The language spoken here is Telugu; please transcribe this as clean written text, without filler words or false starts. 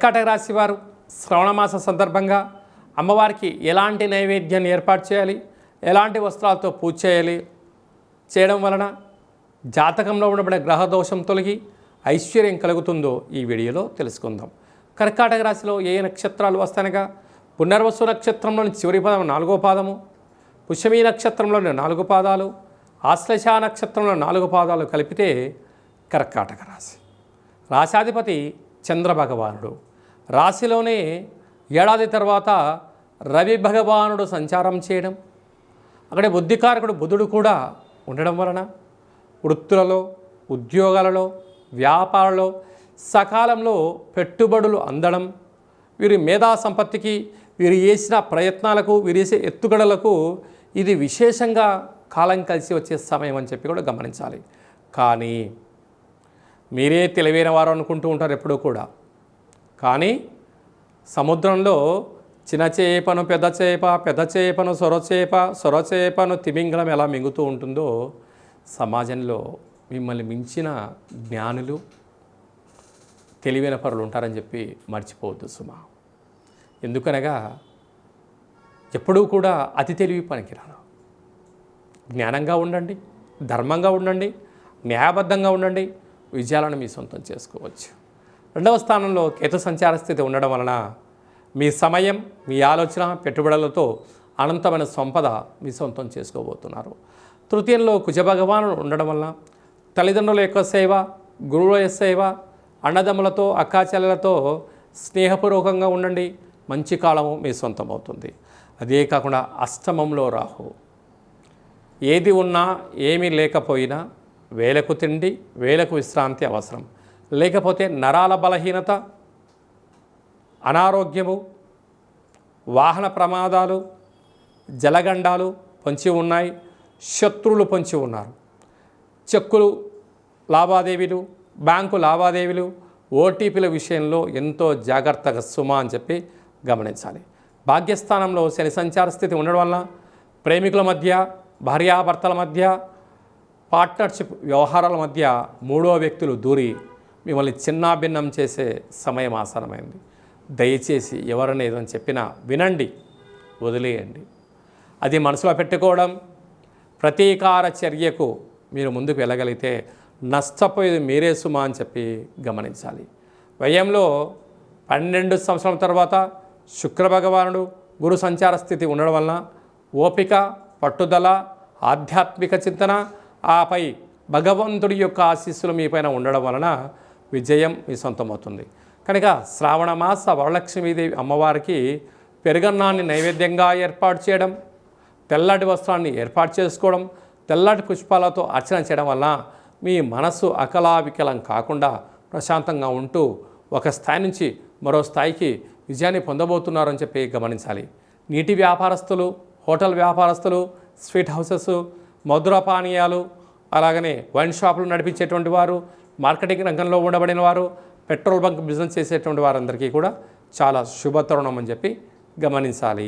కర్కాటక రాశి వారు శ్రవణమాస సందర్భంగా అమ్మవారికి ఎలాంటి నైవేద్యాన్ని ఏర్పాటు చేయాలి, ఎలాంటి వస్త్రాలతో పూజ చేయాలి, చేయడం వలన జాతకంలో ఉండబడిన గ్రహదోషం తొలగి ఐశ్వర్యం కలుగుతుందో ఈ వీడియోలో తెలుసుకుందాం. కర్కాటక రాశిలో ఏ నక్షత్రాలు వస్తాయనగా పునర్వసు నక్షత్రంలోని చివరి పాదం 4వ పాదము, పుష్యమీ నక్షత్రంలోని 4 పాదాలు, ఆశ్లేష నక్షత్రంలో 4 పాదాలు కలిపితే కర్కాటక రాశి. రాశాధిపతి చంద్రభగవానుడు. రాశిలోనే ఏడాది తర్వాత రవి భగవానుడు సంచారం చేయడం, అక్కడే బుద్ధికారకుడు బుధుడు కూడా ఉండడం వలన వృత్తులలో, ఉద్యోగాలలో, వ్యాపారంలో సకాలంలో పెట్టుబడులు అందడం, వీరి మేధా సంపత్తికి, వీరు చేసిన ప్రయత్నాలకు, వీరు చేసే ఎత్తుగడలకు ఇది విశేషంగా కాలం కలిసి వచ్చే సమయం అని చెప్పి కూడా గమనించాలి. కానీ మీరే తెలివైన వారు అనుకుంటూ ఉంటారు ఎప్పుడూ కూడా. కానీ సముద్రంలో చిన్న చేపను పెద్ద చేప, పెద్ద చేపను సొరచేప, సొరచేపను తిమింగలం ఎలా మింగుతూ ఉంటుందో సమాజంలో మిమ్మల్ని మించిన జ్ఞానులు, తెలివైన పరులు ఉంటారని చెప్పి మర్చిపోవద్దు సుమా. ఎందుకనగా ఎప్పుడూ కూడా అతి తెలివి పనికిరాను. జ్ఞానంగా ఉండండి, ధర్మంగా ఉండండి, న్యాయబద్ధంగా ఉండండి, విజయాలను మీ సొంతం చేసుకోవచ్చు. 2వ స్థానంలో కేతు సంచార స్థితి ఉండడం వలన మీ సమయం, మీ ఆలోచన, పెట్టుబడులతో అనంతమైన సంపద మీ సొంతం చేసుకోబోతున్నారు. తృతీయంలో కుజభగవానుడు ఉండడం వలన తల్లిదండ్రుల యొక్క సేవ, గురువుల యొక్క సేవ, అన్నదమ్ములతో, అక్కాచెల్లెలతో స్నేహపూర్వకంగా ఉండండి. మంచి కాలము మీ సొంతం అవుతుంది. అదే కాకుండా అష్టమంలో రాహు. ఏది ఉన్నా ఏమీ లేకపోయినా వేలకు తిండి, వేలకు విశ్రాంతి అవసరం. లేకపోతే నరాల బలహీనత, అనారోగ్యము, వాహన ప్రమాదాలు, జలగండాలు పొంచి ఉన్నాయి. శత్రువులు పొంచి ఉన్నారు. చెక్కులు లావాదేవీలు, బ్యాంకు లావాదేవీలు, ఓటీపీల విషయంలో ఎంతో జాగ్రత్తగా సుమా అని చెప్పి గమనించాలి. భాగ్యస్థానంలో శని సంచార స్థితి ఉండడం వలన ప్రేమికుల మధ్య, భార్యాభర్తల మధ్య, పార్ట్నర్షిప్ వ్యవహారాల మధ్య 3వ వ్యక్తులు దూరి మిమ్మల్ని చిన్నాభిన్నం చేసే సమయం ఆసనమైంది. దయచేసి ఎవరైనా ఏదని చెప్పినా వినండి, వదిలేయండి. అది మనసులో పెట్టుకోవడం, ప్రతీకార చర్యకు మీరు ముందుకు వెళ్ళగలిగితే నష్టపోయేది మీరే సుమా అని చెప్పి గమనించాలి. వ్యయంలో 12 సంవత్సరాల తర్వాత శుక్రభగవానుడు గురు సంచార స్థితి ఉండడం వలన ఓపిక, పట్టుదల, ఆధ్యాత్మిక చింతన, ఆపై భగవంతుడి యొక్క ఆశీస్సులు మీపైన ఉండడం వలన విజయం మీ సొంతమవుతుంది. కనుక శ్రావణ మాస వరలక్ష్మీదేవి అమ్మవారికి పెరుగన్నాన్ని నైవేద్యంగా ఏర్పాటు చేయడం, తెల్లటి వస్త్రాన్ని ఏర్పాటు చేసుకోవడం, తెల్లటి పుష్పాలతో అర్చన చేయడం వల్ల మీ మనసు అకలావికలం కాకుండా ప్రశాంతంగా ఉంటూ ఒక స్థాయి నుంచి మరో స్థాయికి విజయాన్ని పొందబోతున్నారని చెప్పి గమనించాలి. నీటి వ్యాపారస్తులు, హోటల్ వ్యాపారస్తులు, స్వీట్ హౌసెస్, మధుర పానీయాలు, అలాగనే వైన్ షాపులు నడిపించేటువంటి వారు, మార్కెటింగ్ రంగంలో ఉండబడిన వారు, పెట్రోల్ బంక్ బిజినెస్ చేసేటువంటి వారందరికీ కూడా చాలా శుభతరుణం అని చెప్పి గమనించాలి.